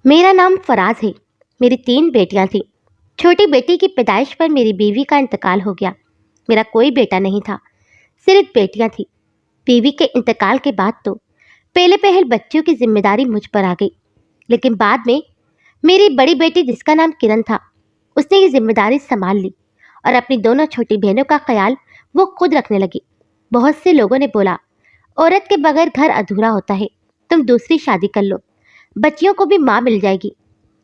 मेरा नाम फराज है। मेरी 3 बेटियां थीं। छोटी बेटी की पैदाइश पर मेरी बीवी का इंतकाल हो गया। मेरा कोई बेटा नहीं था, सिर्फ बेटियां थीं। बीवी के इंतकाल के बाद तो पहले पहल बच्चियों की जिम्मेदारी मुझ पर आ गई, लेकिन बाद में मेरी बड़ी बेटी जिसका नाम किरण था, उसने ये जिम्मेदारी संभाल ली और अपनी दोनों छोटी बहनों का ख्याल वो खुद रखने लगी। बहुत से लोगों ने बोला, औरत के बगैर घर अधूरा होता है, तुम दूसरी शादी कर लो, बच्चियों को भी माँ मिल जाएगी।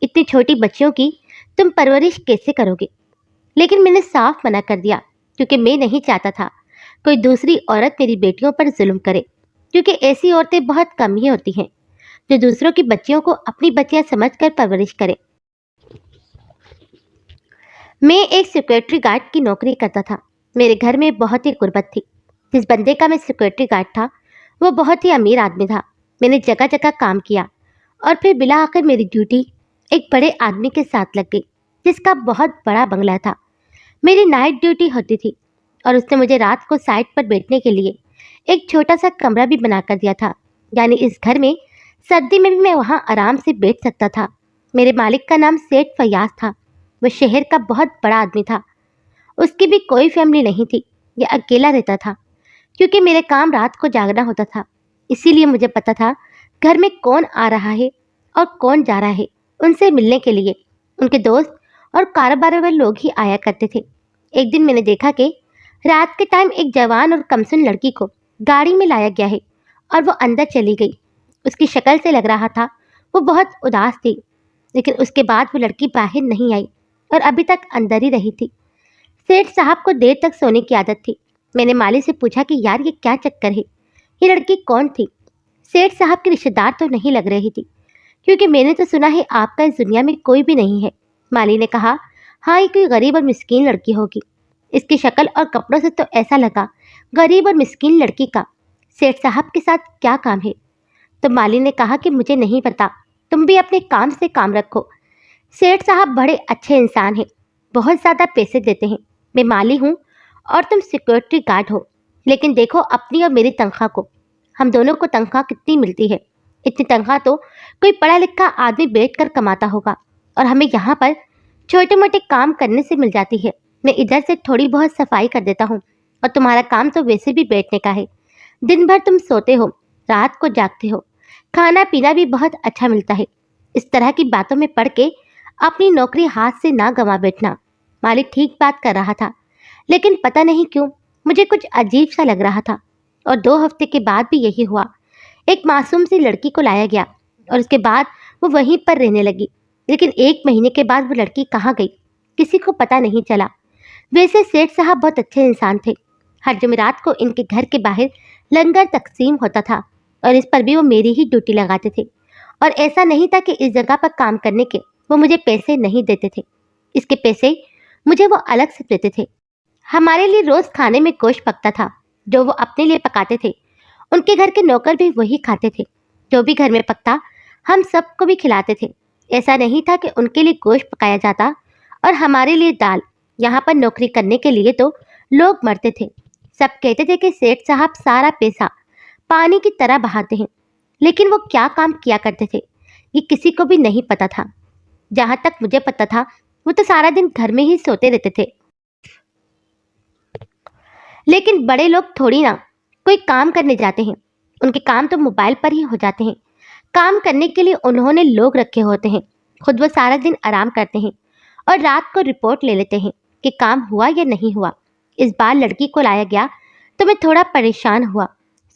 इतनी छोटी बच्चियों की तुम परवरिश कैसे करोगे? लेकिन मैंने साफ मना कर दिया, क्योंकि मैं नहीं चाहता था कोई दूसरी औरत मेरी बेटियों पर जुल्म करे, क्योंकि ऐसी औरतें बहुत कम ही होती हैं जो दूसरों की बच्चियों को अपनी बच्चियां समझकर परवरिश करें। मैं एक सिक्योरिटी गार्ड की नौकरी करता था। मेरे घर में बहुत ही गुर्बत थी। जिस बंदे का मैं सिक्योरिटी गार्ड था, वो बहुत ही अमीर आदमी था। मैंने जगह जगह काम किया और फिर बिला आखिर मेरी ड्यूटी एक बड़े आदमी के साथ लग गई, जिसका बहुत बड़ा बंगला था। मेरी नाइट ड्यूटी होती थी और उसने मुझे रात को साइट पर बैठने के लिए एक छोटा सा कमरा भी बना कर दिया था। यानी इस घर में सर्दी में भी मैं वहाँ आराम से बैठ सकता था। मेरे मालिक का नाम सेठ फयाज था। वो शहर का बहुत बड़ा आदमी था। उसकी भी कोई फैमिली नहीं थी। यह अकेला रहता था। क्योंकि मेरे काम रात को जागना होता था, इसीलिए मुझे पता था घर में कौन आ रहा है और कौन जा रहा है। उनसे मिलने के लिए उनके दोस्त और कारोबार वाले लोग ही आया करते थे। एक दिन मैंने देखा कि रात के टाइम एक जवान और कमसिन लड़की को गाड़ी में लाया गया है और वो अंदर चली गई। उसकी शक्ल से लग रहा था वो बहुत उदास थी, लेकिन उसके बाद वो लड़की बाहर नहीं आई और अभी तक अंदर ही रही थी। सेठ साहब को देर तक सोने की आदत थी। मैंने माली से पूछा कि यार ये क्या चक्कर है, ये लड़की कौन थी? सेठ साहब की रिश्तेदार तो नहीं लग रही थी, क्योंकि मैंने तो सुना है आपका इस दुनिया में कोई भी नहीं है। माली ने कहा, हाँ ये कोई गरीब और मिस्कीन लड़की होगी। इसकी शक्ल और कपड़ों से तो ऐसा लगा गरीब और मिस्कीन लड़की का सेठ साहब के साथ क्या काम है? तो माली ने कहा कि मुझे नहीं पता, तुम भी अपने काम से काम रखो। सेठ साहब बड़े अच्छे इंसान हैं, बहुत ज़्यादा पैसे देते हैं। मैं माली हूँ और तुम सिक्योरिटी गार्ड हो, लेकिन देखो अपनी और मेरी तनख्वाह को। हम दोनों को तनख्वाह कितनी मिलती है? इतनी तनख्वाह तो कोई पढ़ा लिखा आदमी बैठकर कमाता होगा, और हमें यहाँ पर छोटे मोटे काम करने से मिल जाती है। मैं इधर से थोड़ी बहुत सफाई कर देता हूँ, और तुम्हारा काम तो वैसे भी बैठने का है। दिन भर तुम सोते हो, रात को जागते हो, खाना पीना भी बहुत अच्छा मिलता है। इस तरह की बातों में पड़ के अपनी नौकरी हाथ से ना गंवा बैठना। मालिक ठीक बात कर रहा था, लेकिन पता नहीं क्यों मुझे कुछ अजीब सा लग रहा था। और 2 हफ्ते के बाद भी यही हुआ। एक मासूम सी लड़की को लाया गया और उसके बाद वो वहीं पर रहने लगी। लेकिन 1 महीने के बाद वो लड़की कहाँ गई, किसी को पता नहीं चला। वैसे सेठ साहब बहुत अच्छे इंसान थे। हर जुमेरात को इनके घर के बाहर लंगर तकसीम होता था और इस पर भी वो मेरी ही ड्यूटी लगाते थे। और ऐसा नहीं था कि इस जगह पर काम करने के वो मुझे पैसे नहीं देते थे। इसके पैसे मुझे वो अलग से देते थे। हमारे लिए रोज खाने में गोश्त पकता था, जो वो अपने लिए पकाते थे। उनके घर के नौकर भी वही खाते थे। जो भी घर में पकता हम सबको भी खिलाते थे। ऐसा नहीं था कि उनके लिए गोश्त पकाया जाता और हमारे लिए दाल। यहाँ पर नौकरी करने के लिए तो लोग मरते थे। सब कहते थे कि सेठ साहब सारा पैसा पानी की तरह बहाते हैं, लेकिन वो क्या काम किया करते थे ये किसी को भी नहीं पता था। जहाँ तक मुझे पता था वो तो सारा दिन घर में ही सोते रहते थे। लेकिन बड़े लोग थोड़ी ना कोई काम करने जाते हैं। उनके काम तो मोबाइल पर ही हो जाते हैं। काम करने के लिए उन्होंने लोग रखे होते हैं। खुद वो सारा दिन आराम करते हैं और रात को रिपोर्ट ले लेते हैं कि काम हुआ या नहीं हुआ। इस बार लड़की को लाया गया तो मैं थोड़ा परेशान हुआ।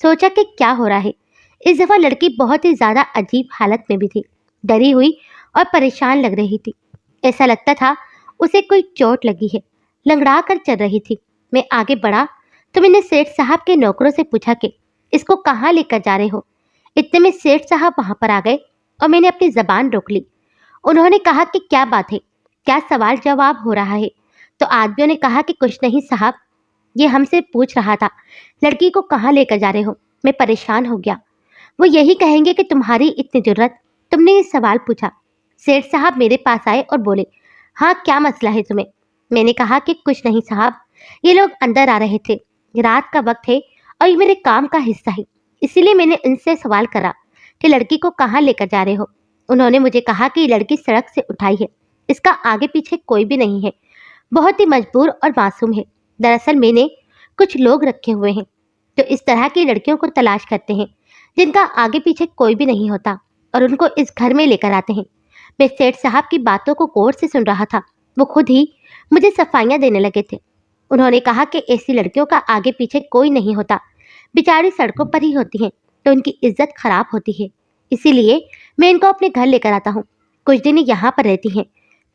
सोचा कि क्या हो रहा है। इस दफ़ा लड़की बहुत ही ज़्यादा अजीब हालत में भी थी, डरी हुई और परेशान लग रही थी। ऐसा लगता था उसे कोई चोट लगी है, लंगड़ा कर चल रही थी। मैं आगे बढ़ा तो मैंने सेठ साहब के नौकरों से पूछा कि इसको कहाँ लेकर जा रहे हो। इतने में सेठ साहब वहाँ पर आ गए और मैंने अपनी ज़बान रोक ली। उन्होंने कहा कि क्या बात है, क्या सवाल जवाब हो रहा है? तो आदमियों ने कहा कि कुछ नहीं साहब, ये हमसे पूछ रहा था लड़की को कहाँ लेकर जा रहे हो। मैं परेशान हो गया। वो यही कहेंगे कि तुम्हारी इतनी जरूरत, तुमने ये सवाल पूछा। सेठ साहब मेरे पास आए और बोले, हाँ क्या मसला है तुम्हें? मैंने कहा कि कुछ नहीं साहब, ये लोग अंदर आ रहे थे, रात का वक्त है और ये मेरे काम का हिस्सा है, इसीलिए मैंने इनसे सवाल करा कि लड़की को कहाँ लेकर जा रहे हो। انہوں نے مجھے کہا کہ یہ لڑکی سڑک سے اٹھائی ہے، اس کا آگے پیچھے کوئی بھی نہیں ہے، بہت ہی مجبور اور معصوم ہے۔ دراصل میں نے کچھ لوگ رکھے ہوئے ہیں جو اس طرح کی لڑکیوں کو تلاش کرتے ہیں جن کا آگے پیچھے کوئی بھی نہیں ہوتا اور ان کو اس گھر میں لے کر آتے ہیں۔ میں سیٹھ صاحب کی باتوں کو غور سے سن رہا تھا۔ وہ خود ہی مجھے صفائیاں دینے لگے تھے۔ انہوں نے کہا کہ ایسی لڑکیوں کا آگے پیچھے کوئی نہیں ہوتا، بیچاری سڑکوں پر ہی ہوتی ہیں تو ان کی عزت خراب ہوتی ہے، اسی لیے میں ان کو اپنے گھر لے کر آتا ہوں، کچھ دن یہاں پر رہتی ہیں،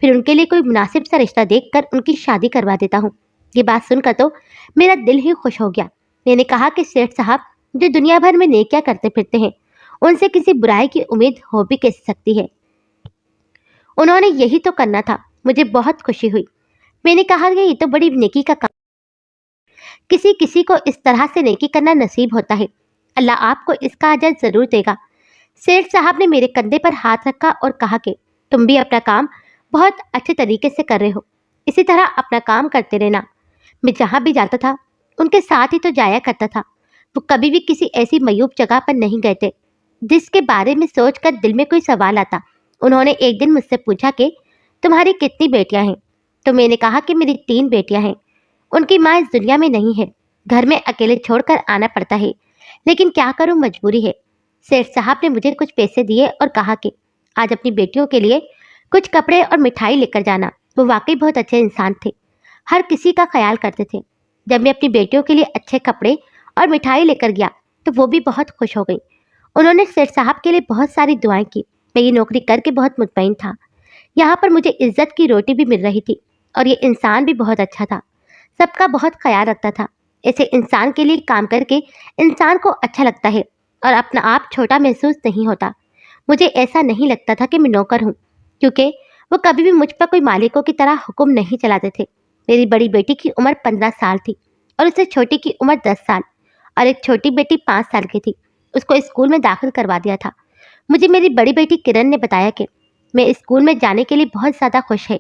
پھر ان کے لیے کوئی مناسب سا رشتہ دیکھ کر ان کی شادی کروا دیتا ہوں۔ یہ بات سن کر تو میرا دل ہی خوش ہو گیا۔ میں نے کہا کہ سیٹھ صاحب جو دنیا بھر میں نیکیاں کرتے پھرتے ہیں، ان سے کسی برائی کی امید ہو بھی کیسے سکتی ہے؟ انہوں نے یہی تو کرنا تھا۔ مجھے بہت خوشی ہوئی۔ میں نے کہا کہ یہ تو بڑی نیکی کا کام، کسی کسی کو اس طرح سے نیکی کرنا نصیب ہوتا ہے، اللہ آپ کو اس کا اجر ضرور دے گا۔ سیٹھ صاحب نے میرے کندھے پر ہاتھ رکھا اور کہا کہ تم بھی اپنا کام بہت اچھے طریقے سے کر رہے ہو، اسی طرح اپنا کام کرتے رہنا۔ میں جہاں بھی جاتا تھا ان کے ساتھ ہی تو جایا کرتا تھا۔ وہ کبھی بھی کسی ایسی معیوب جگہ پر نہیں گئے تھے جس کے بارے میں سوچ کر دل میں کوئی سوال آتا۔ انہوں نے ایک دن مجھ سے پوچھا کہ تمہاری کتنی بیٹیاں ہیں؟ تو میں نے کہا کہ میری 3 بیٹیاں ہیں، ان کی ماں اس دنیا میں نہیں ہے، گھر میں اکیلے چھوڑ کر آنا پڑتا ہے، لیکن کیا کروں، مجبوری ہے۔ سیٹھ صاحب نے مجھے کچھ پیسے دیے اور کہا کہ آج اپنی بیٹیوں کے لیے کچھ کپڑے اور مٹھائی لے کر جانا۔ وہ واقعی بہت اچھے انسان تھے، ہر کسی کا خیال کرتے تھے۔ جب میں اپنی بیٹیوں کے لیے اچھے کپڑے اور مٹھائی لے کر گیا تو وہ بھی بہت خوش ہو گئی۔ انہوں نے سیٹھ صاحب کے لیے بہت ساری دعائیں کی۔ میں یہ نوکری کر کے بہت مطمئن تھا، یہاں پر مجھے عزت کی روٹی بھی مل رہی تھی اور یہ انسان بھی بہت اچھا تھا، سب کا بہت خیال رکھتا تھا۔ ایسے انسان کے لیے کام کر کے انسان کو اچھا لگتا ہے اور اپنا آپ چھوٹا محسوس نہیں ہوتا۔ مجھے ایسا نہیں لگتا تھا کہ میں نوکر ہوں، کیونکہ وہ کبھی بھی مجھ پر کوئی مالکوں کی طرح حکم نہیں چلاتے تھے۔ میری بڑی بیٹی کی عمر 15 سال تھی اور اس سے چھوٹی کی عمر 10 سال اور ایک چھوٹی بیٹی 5 سال کی تھی۔ اس کو اسکول میں داخل کروا دیا تھا۔ مجھے میری بڑی بیٹی کرن نے بتایا کہ میں اسکول میں جانے کے لیے بہت زیادہ خوش ہے۔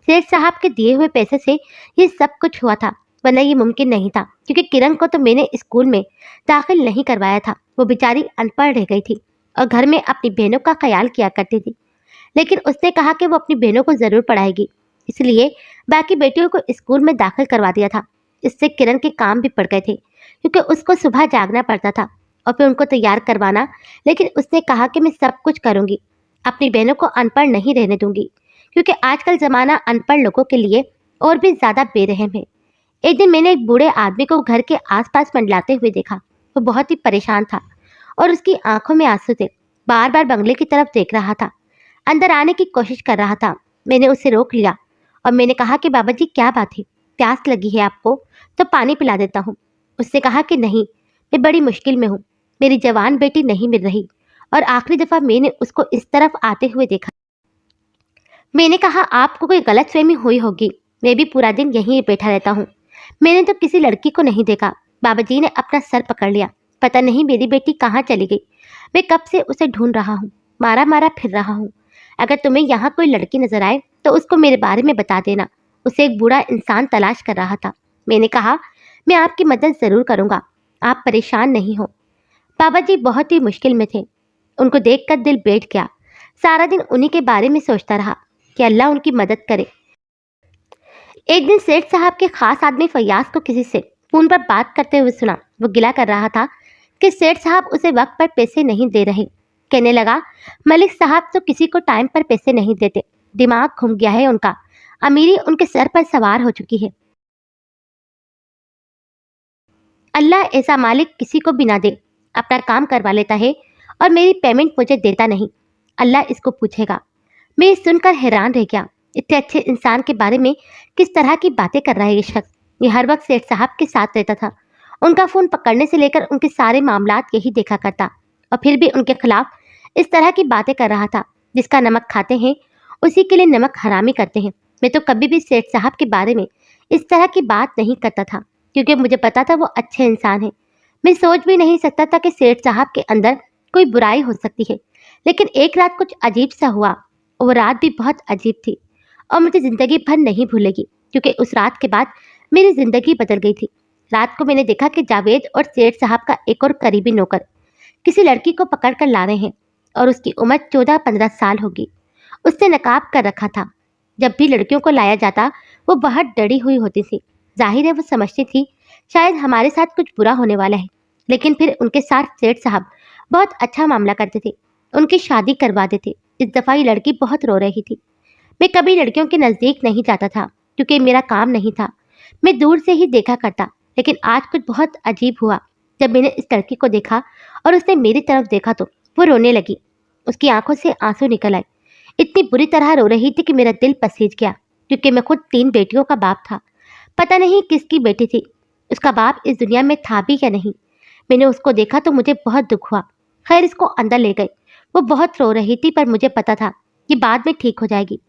سیٹھ صاحب کے دیے ہوئے پیسے سے یہ سب کچھ ہوا تھا، ورنہ یہ ممکن نہیں تھا، کیونکہ کرن کو تو میں نے اسکول میں داخل نہیں کروایا تھا۔ وہ بیچاری ان پڑھ رہ گئی تھی اور گھر میں اپنی بہنوں کا خیال کیا کرتی تھی، لیکن اس نے کہا کہ وہ اپنی بہنوں کو ضرور پڑھائے گی، اس لیے باقی بیٹیوں کو اسکول میں داخل کروا دیا تھا۔ اس سے کرن کے کام بھی پڑ گئے تھے، کیونکہ اس کو صبح جاگنا پڑتا تھا اور پھر ان کو تیار کروانا، لیکن اس نے کہا کہ میں سب کچھ کروں گی، اپنی بہنوں کو ان پڑھ نہیں رہنے دوں گی، کیونکہ آج کل زمانہ ان پڑھ لوگوں کے لیے اور بھی زیادہ بے رحم ہے۔ ایک دن میں نے ایک بوڑھے آدمی کو گھر کے آس پاس منڈلاتے ہوئے دیکھا۔ وہ بہت ہی پریشان تھا اور اس کی آنکھوں میں آنسو تھے، بار بار بنگلے کی طرف دیکھ رہا تھا، اندر آنے کی کوشش کر رہا تھا۔ میں نے اسے روک لیا اور میں نے کہا کہ بابا جی کیا بات ہے، پیاس لگی ہے آپ کو تو پانی پلا دیتا ہوں۔ اس نے کہا کہ نہیں، میں بڑی مشکل میں ہوں، میری جوان بیٹی نہیں مل رہی، اور آخری دفعہ میں نے اس کو اس طرف آتے ہوئے دیکھا۔ میں نے کہا آپ کو کوئی غلط فہمی ہوئی ہوگی، میں بھی پورا دن یہیں بیٹھا رہتا ہوں، میں نے تو کسی لڑکی کو نہیں دیکھا۔ بابا جی نے اپنا سر پکڑ لیا، پتہ نہیں میری بیٹی کہاں چلی گئی، میں کب سے اسے ڈھونڈ رہا ہوں، مارا مارا پھر رہا ہوں۔ اگر تمہیں یہاں کوئی لڑکی نظر آئے تو اس کو میرے بارے میں بتا دینا، اسے ایک بوڑھا انسان تلاش کر رہا تھا۔ میں نے کہا میں آپ کی مدد ضرور کروں گا، آپ پریشان نہیں ہو۔ بابا جی بہت ہی مشکل میں تھے، ان کو دیکھ کر دل بیٹھ گیا۔ سارا دن انہی کے بارے میں سوچتا رہا کہ اللہ ان کی مدد کرے۔ ایک دن سیٹھ صاحب کے خاص آدمی فیاض کو کسی سے فون پر بات کرتے ہوئے سنا۔ وہ گلہ کر رہا تھا کہ سیٹھ صاحب اسے وقت پر پیسے نہیں دے رہے۔ کہنے لگا ملک صاحب تو کسی کو ٹائم پر پیسے نہیں دیتے، دماغ گھوم گیا ہے ان کا، امیری ان کے سر پر سوار ہو چکی ہے۔ اللہ ایسا مالک کسی کو بھی نہ دے، اپنا کام کروا لیتا ہے اور میری پیمنٹ مجھے دیتا نہیں، اللہ اس کو پوچھے گا۔ میں یہ سن کر حیران رہ گیا، اتنے اچھے انسان کے بارے میں کس طرح کی باتیں کر رہا ہے یہ شخص۔ یہ ہر وقت سیٹھ صاحب کے ساتھ رہتا تھا، ان کا فون پکڑنے سے لے کر ان کے سارے معاملات یہی دیکھا کرتا، اور پھر بھی ان کے خلاف اس طرح کی باتیں کر رہا تھا۔ جس کا نمک کھاتے ہیں اسی کے لیے نمک حرامی کرتے ہیں۔ میں تو کبھی بھی سیٹھ صاحب کے بارے میں اس طرح کی بات نہیں کرتا تھا، کیونکہ مجھے پتا تھا وہ اچھے انسان ہیں۔ میں سوچ بھی نہیں سکتا تھا کہ سیٹھ صاحب کے اندر کوئی برائی ہو سکتی ہے، لیکن ایک رات کچھ عجیب سا ہوا، وہ رات بھی بہت عجیب تھی اور مجھے زندگی بھر نہیں بھولے گی، کیونکہ اس رات کے بعد میری زندگی بدل گئی تھی۔ رات کو میں نے دیکھا کہ جاوید اور سیٹھ صاحب کا ایک اور قریبی نوکر کسی لڑکی کو پکڑ کر لا رہے ہیں और उसकी उम्र 14-15 साल होगी। उसने नकाब कर रखा था। जब भी लड़कियों को लाया जाता वो बहुत डरी हुई होती थी। जाहिर है वो समझती थी शायद हमारे साथ कुछ बुरा होने वाला है। लेकिन फिर उनके साथ सेठ साहब बहुत अच्छा मामला करते थे, उनकी शादी करवा देते। इस दफा ये लड़की बहुत रो रही थी। मैं कभी लड़कियों के नजदीक नहीं जाता था क्योंकि मेरा काम नहीं था, मैं दूर से ही देखा करता। लेकिन आज कुछ बहुत अजीब हुआ। जब मैंने इस लड़की को देखा और उसने मेरी तरफ देखा तो वो रोने लगी। उसकी आंखों से आंसू निकल आए। इतनी बुरी तरह रो रही थी कि मेरा दिल पसीज गया, क्योंकि मैं खुद 3 बेटियों का बाप था। पता नहीं किसकी बेटी थी, उसका बाप इस दुनिया में था भी या नहीं। मैंने उसको देखा तो मुझे बहुत दुख हुआ। खैर इसको अंदर ले गए। वो बहुत रो रही थी पर मुझे पता था कि बाद में ठीक हो जाएगी।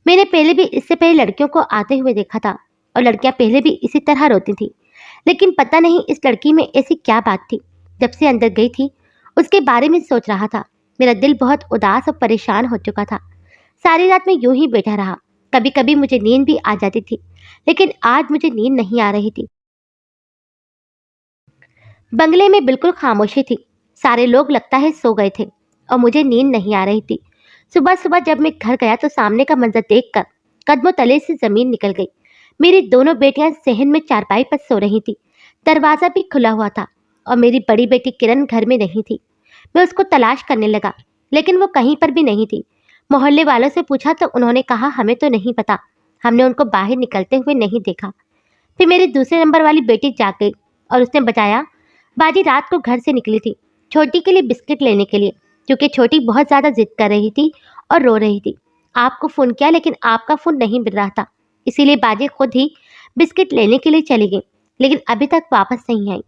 मैंने पहले भी इससे पहले लड़कियों को आते हुए देखा था और लड़कियां पहले भी इसी तरह रोती थी। लेकिन पता नहीं इस लड़की में ऐसी क्या बात थी। जब से अंदर गई थी उसके बारे में सोच रहा था। मेरा दिल बहुत उदास और परेशान हो चुका था। सारी रात में यूं ही बैठा रहा। कभी कभी मुझे नींद भी आ जाती थी, लेकिन आज मुझे नींद नहीं आ रही थी। बंगले में बिल्कुल खामोशी थी। सारे लोग लगता है सो गए थे और मुझे नींद नहीं आ रही थी। सुबह सुबह जब मैं घर गया तो सामने का मंजर देखकर कदमों तले से जमीन निकल गई। मेरी दोनों बेटियां सहन में चारपाई पर सो रही थी। दरवाजा भी खुला हुआ था और मेरी बड़ी बेटी किरण घर में नहीं थी। मैं उसको तलाश करने लगा, लेकिन वो कहीं पर भी नहीं थी। मोहल्ले वालों से पूछा तो उन्होंने कहा हमें तो नहीं पता, हमने उनको बाहर निकलते हुए नहीं देखा। फिर मेरी दूसरे नंबर वाली बेटी जाग गई और उसने बताया बाजी रात को घर से निकली थी छोटी के लिए बिस्किट लेने के लिए, क्योंकि छोटी बहुत ज़्यादा जिद कर रही थी और रो रही थी। आपको फ़ोन किया लेकिन आपका फ़ोन नहीं मिल रहा था, इसीलिए बाजी खुद ही बिस्किट लेने के लिए चली गई, लेकिन अभी तक वापस नहीं आई।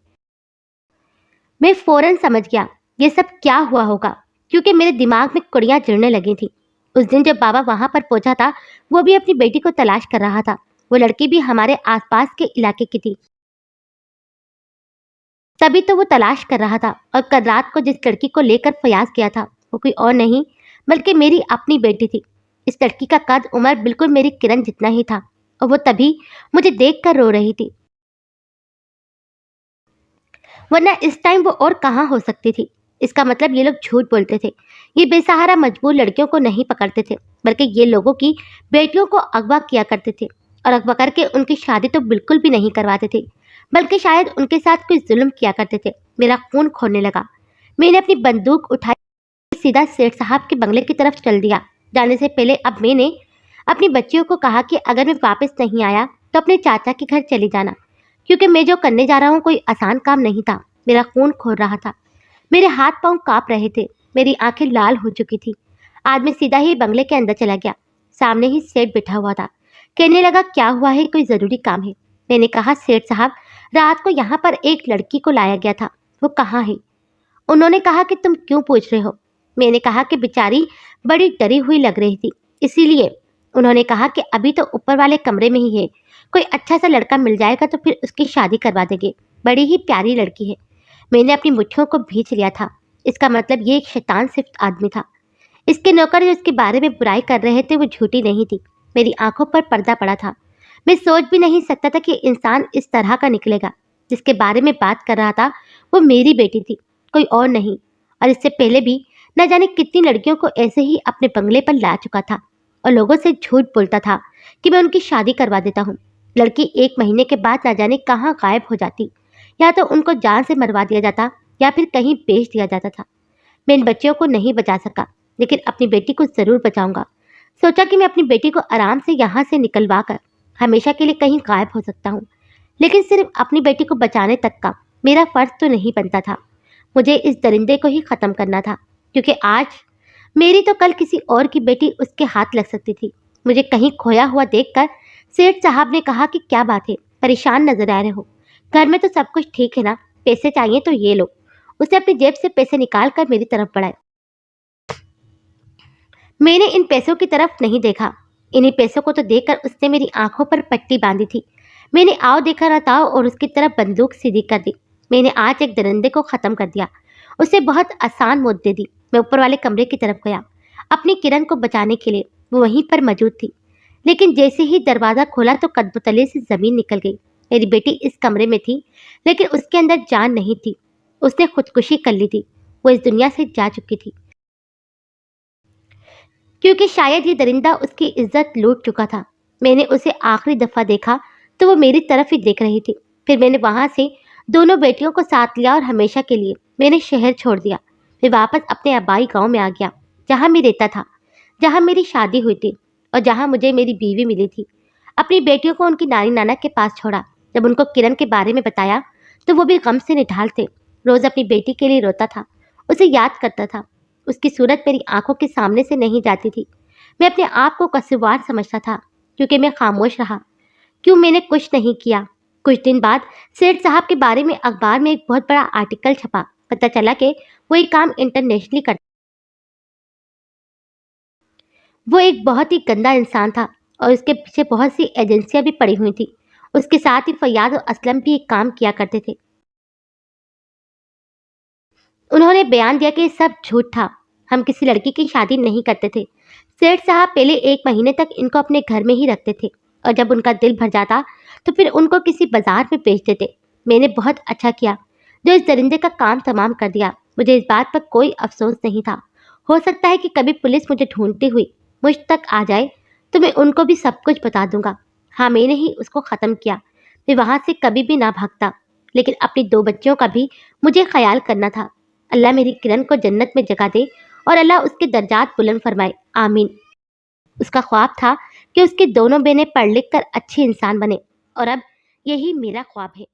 मैं फौरन समझ गया ये सब क्या हुआ होगा, क्योंकि मेरे दिमाग में कुड़ियाँ जुड़ने लगी थी। उस दिन जब बाबा वहाँ पर पहुँचा था वो भी अपनी बेटी को तलाश कर रहा था। वो लड़की भी हमारे आसपास के इलाके की थी, तभी तो वो तलाश कर रहा था। और कल रात को जिस लड़की को लेकर फयाज गया था वो कोई और नहीं बल्कि मेरी अपनी बेटी थी। इस लड़की का कद उम्र बिल्कुल मेरी किरण जितना ही था और वो तभी मुझे देखकर रो रही थी, वरना इस टाइम वो और कहाँ हो सकती थी। इसका मतलब ये लोग झूठ बोलते थे। ये बेसहारा मजबूर लड़कियों को नहीं पकड़ते थे, बल्कि ये लोगों की बेटियों को अगवा किया करते थे और अगवा करके उनकी शादी तो बिल्कुल भी नहीं करवाते थे, बल्कि शायद उनके साथ कोई जुल्म किया करते थे। मेरा खून खोलने लगा। मैंने अपनी बंदूक उठाई, सीधा सेठ साहब के बंगले की तरफ चल दिया। जाने से पहले अब मैंने अपनी बच्चियों को कहा कि अगर मैं वापस नहीं आया तो अपने चाचा के घर चली जाना, क्योंकि मैं जो करने जा रहा हूँ कोई आसान काम नहीं था। मेरा खून खोल रहा था, मेरे हाथ पांव कांप रहे थे, मेरी आंखें लाल हो चुकी थी। आज मैं सीधा ही बंगले के अंदर चला गया। सामने ही सेठ बैठा हुआ था। कहने लगा क्या हुआ है, कोई जरूरी काम है? मैंने कहा सेठ साहब रात को यहाँ पर एक लड़की को लाया गया था, वो कहाँ है? उन्होंने कहा कि तुम क्यों पूछ रहे हो? मैंने कहा कि बेचारी बड़ी डरी हुई लग रही थी, इसीलिए। उन्होंने कहा कि अभी तो ऊपर वाले कमरे में ही है, कोई अच्छा सा लड़का मिल जाएगा तो फिर उसकी शादी करवा देंगे, बड़ी ही प्यारी लड़की है। मैंने अपनी मुट्ठियों को भींच लिया था। इसका मतलब ये एक शैतान सिर्फ आदमी था। इसके नौकर जो इसके बारे में बुराई कर रहे थे वो झूठी नहीं थी। मेरी आंखों पर पर्दा पड़ा था। मैं सोच भी नहीं सकता था कि इंसान इस तरह का निकलेगा। जिसके बारे में बात कर रहा था वो मेरी बेटी थी, कोई और नहीं। और इससे पहले भी न जाने कितनी लड़कियों को ऐसे ही अपने बंगले पर ला चुका था और लोगों से झूठ बोलता था कि मैं उनकी शादी करवा देता हूँ। लड़की 1 महीने के बाद न जाने कहाँ गायब हो जाती, या तो उनको जान से मरवा दिया जाता या फिर कहीं बेच दिया जाता था। मैं इन बच्चियों को नहीं बचा सका, लेकिन अपनी बेटी को जरूर बचाऊंगा। सोचा कि मैं अपनी बेटी को आराम से यहाँ से निकलवा कर हमेशा के लिए कहीं गायब हो सकता हूँ, लेकिन सिर्फ अपनी बेटी को बचाने तक का मेरा फर्ज तो नहीं बनता था। मुझे इस दरिंदे को ही खत्म करना था, क्योंकि आज मेरी तो कल किसी और की बेटी उसके हाथ लग सकती थी। मुझे कहीं खोया हुआ देखकर सेठ साहब ने कहा कि क्या बात है, परेशान नजर आ रहे हो? घर में तो सब कुछ ठीक है ना? पैसे चाहिए तो ये लो। उसने अपनी जेब से पैसे निकाल कर मेरी तरफ बढ़ाए। मैंने इन पैसों की तरफ नहीं देखा। इन्हीं पैसों को तो देखकर उसने मेरी आंखों पर पट्टी बांधी थी। मैंने आओ देखा ना था और उसकी तरफ बंदूक सीधी कर दी। मैंने आज एक दरिंदे को खत्म कर दिया, उसे बहुत आसान मौत दे दी। मैं ऊपर वाले कमरे की तरफ गया अपनी किरण को बचाने के लिए। वो वहीं पर मौजूद थी, लेकिन जैसे ही दरवाजा खोला तो कदम तले से जमीन निकल गई। मेरी बेटी इस कमरे में थी, लेकिन उसके अंदर जान नहीं थी। उसने खुदकुशी कर ली थी, वो इस दुनिया से जा चुकी थी। کیونکہ شاید یہ درندہ اس کی عزت لوٹ چکا تھا۔ میں نے اسے آخری دفعہ دیکھا تو وہ میری طرف ہی دیکھ رہی تھی۔ پھر میں نے وہاں سے دونوں بیٹیوں کو ساتھ لیا اور ہمیشہ کے لیے میں نے شہر چھوڑ دیا۔ میں واپس اپنے آبائی گاؤں میں آ گیا، جہاں میں رہتا تھا، جہاں میری شادی ہوئی تھی اور جہاں مجھے میری بیوی ملی تھی۔ اپنی بیٹیوں کو ان کی نانی نانا کے پاس چھوڑا۔ جب ان کو کرن کے بارے میں بتایا تو وہ بھی غم سے نڈھال تھے۔ روز اپنی بیٹی کے لیے روتا تھا، اسے یاد کرتا تھا۔ اس کی صورت میری آنکھوں کے سامنے سے نہیں جاتی تھی۔ میں اپنے آپ کو قصوروار سمجھتا تھا کیونکہ میں خاموش رہا، کیوں میں نے کچھ نہیں کیا۔ کچھ دن بعد سیٹھ صاحب کے بارے میں اخبار میں ایک بہت بڑا آرٹیکل چھپا۔ پتہ چلا کہ وہ ایک کام انٹرنیشنلی کرتا، وہ ایک بہت ہی گندا انسان تھا اور اس کے پیچھے بہت سی ایجنسیاں بھی پڑی ہوئی تھی۔ اس کے ساتھ ہی فیاض اور اسلم بھی ایک کام کیا کرتے تھے۔ انہوں نے بیان دیا کہ یہ سب جھوٹ تھا، ہم کسی لڑکی کی شادی نہیں کرتے تھے۔ سیٹھ صاحب پہلے 1 مہینے تک ان کو اپنے گھر میں ہی رکھتے تھے اور جب ان کا دل بھر جاتا تو پھر ان کو کسی بازار میں بیچ دیتے۔ میں نے بہت اچھا کیا جو اس درندے کا کام تمام کر دیا۔ مجھے اس بات پر کوئی افسوس نہیں تھا۔ ہو سکتا ہے کہ کبھی پولیس مجھے ڈھونڈتی ہوئی مجھ تک آ جائے تو میں ان کو بھی سب کچھ بتا دوں گا۔ ہاں، میں نے ہی اس کو ختم کیا، میں وہاں سے کبھی بھی نہ بھاگتا، لیکن اپنی 2 بچیوں کا بھی مجھے خیال کرنا تھا۔ اللہ میری کرن کو جنت میں جگہ دے اور اللہ اس کے درجات بلند فرمائے، آمین۔ اس کا خواب تھا کہ اس کی دونوں بہنیں پڑھ لکھ کر اچھی انسان بنے اور اب یہی میرا خواب ہے۔